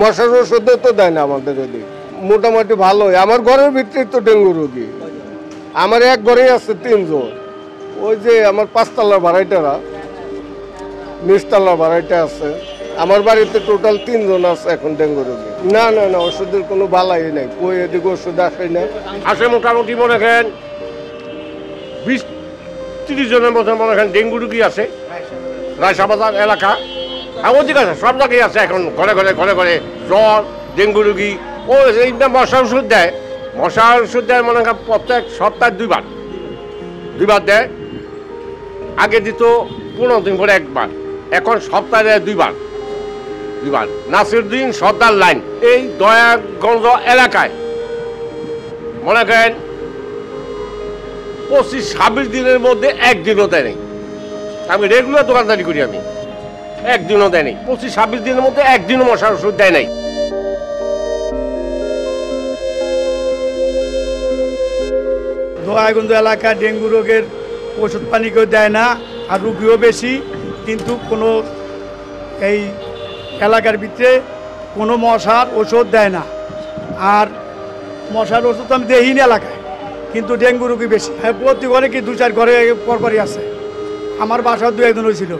মশার ওষুধও তো দেয় না আমাদের এদিকে। মোটামুটি ভালোই। আমার ঘরের ভিতরে তো ডেঙ্গু রোগী। আমার এক ঘরেই আছে 3 জন। ওই যে আমার 5 তলার ভাড়াইটারা, নিচতলার ভাড়াইটা আছে। আমার বাড়িতে টোটাল 3 জন আছে এখন ডেঙ্গু রোগী। না না না, ওষুধের কোনো বালাই নাই। কই এদিকে ওষুধ আসে না। আসে মোটামুটি মনে করেন 20-30 জনের মতো মনে করেন ডেঙ্গু রোগী আছে রায়সাবাজার এলাকা। অধিক আছে, সব জায়গায় আছে এখন। ঘরে ঘরে ঘরে ঘরে জ্বর, ডেঙ্গু রোগী। ও এইটা মশার ওষুধ দেয়। মশার ওষুধ দেয় মনে করেন প্রত্যেক সপ্তাহে 2বার দেয়। আগে দিত 15 দিন পরে 1বার, এখন সপ্তাহে দেয় 2বার। নাসিরউদ্দিন সর্দার লাইন এই দয়াগঞ্জ এলাকায় মনে করেন 25-26 দিনের মধ্যে একদিনও দেয় নেই। আমি রেগুলার দোকানদারি করি, আমি একদিনও দেয় নেই। 25-26 দিনের মধ্যে একদিনও মশার ওষুধ দেয় নাই। দয়াগঞ্জ এলাকায় ডেঙ্গু রোগের ওষুধ পানি কেউ দেয় না, আর রুগীও বেশি, কিন্তু কোনো এই এলাকার ভিতরে কোনো মশার ওষুধ দেয় না। আর মশার ওষুধ আমি দেখিনি এলাকায়, কিন্তু ডেঙ্গু রোগী বেশি। প্রতি ঘরে কি 2-4 ঘরে পরপরই আছে। আমার বাসাও 2-1 হয়েছিল,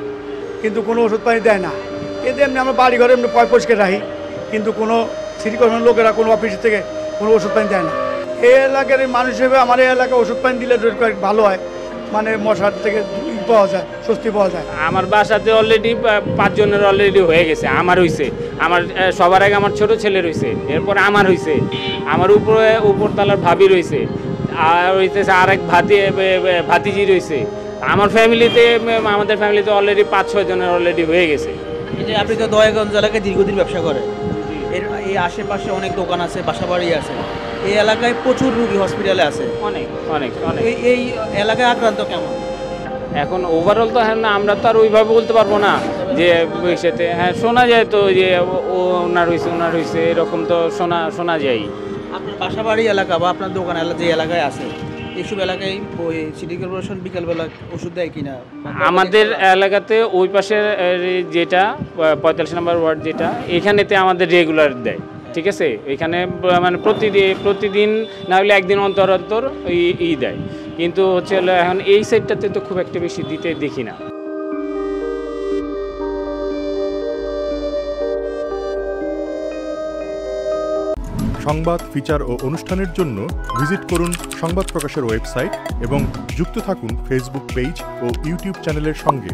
কিন্তু কোনো ওষুধ পানি দেয় না। এতে এমনি আমরা বাড়ি ঘরে এমনি পরিষ্কার রাখি, কিন্তু কোনো সিটি কর্পোরেশনের লোকেরা কোনো অফিস থেকে কোনো ওষুধ পানি দেয় না। এই এলাকার মানুষ হিসেবে আমার এই এলাকায় ওষুধ পানি দিলে ভালো হয়, মানে মশার থেকে পাওয়া যায়, স্বস্তি পাওয়া যায়। আমার বাসাতে অলরেডি 5 জনের অলরেডি হয়ে গেছে। আমার হয়েছে, আমার সবার আগে আমার ছোট ছেলে রয়েছে, এরপর আমার হয়েছে, আমার উপরতলার ভাবি রয়েছে, আর হইতেছে আরেক ভাতিজি রয়েছে। আমার ফ্যামিলিতে, আমাদের ফ্যামিলিতে অলরেডি 5-6 জনের অলরেডি হয়ে গেছে। এই যে আপনি তো দয়াগঞ্জ এলাকায় দীর্ঘদিন ব্যবসা করেন, এই আশেপাশে অনেক দোকান আছে, বাসাবাড়ি আছে, এই এলাকায় প্রচুর রোগী হসপিটালে আছে, অনেক অনেক অনেক। এই এলাকায় আক্রান্ত কেমন? এখন ওভারঅল তো হ্যাঁ না, আমরা তো আর ওইভাবে বলতে পারবো না যে সাথে হ্যাঁ শোনা যায় তো যে ওনার হয়েছে এরকম তো শোনা যায়। আপনার বাসাবাড়ি এলাকা বা আপনার দোকান যে এলাকায় আছে, এইসব এলাকায় ওই সিটি কর্পোরেশন বিকালবেলা ওষুধ দেয় কিনা? আমাদের এলাকাতে ওই পাশের যেটা 45 নম্বর ওয়ার্ড যেটা, এখানেতে আমাদের রেগুলার দেয়, ঠিক আছে। এখানে মানে প্রতিদিন না হলে একদিন অন্তর অন্তর দেয়, কিন্তু হচ্ছে এখন এই সাইডটাতে তো খুব একটা বেশি দিতে দেখি না। সংবাদ, ফিচার ও অনুষ্ঠানের জন্য ভিজিট করুন সংবাদ প্রকাশের ওয়েবসাইট এবং যুক্ত থাকুন ফেসবুক পেজ ও ইউটিউব চ্যানেলের সঙ্গে।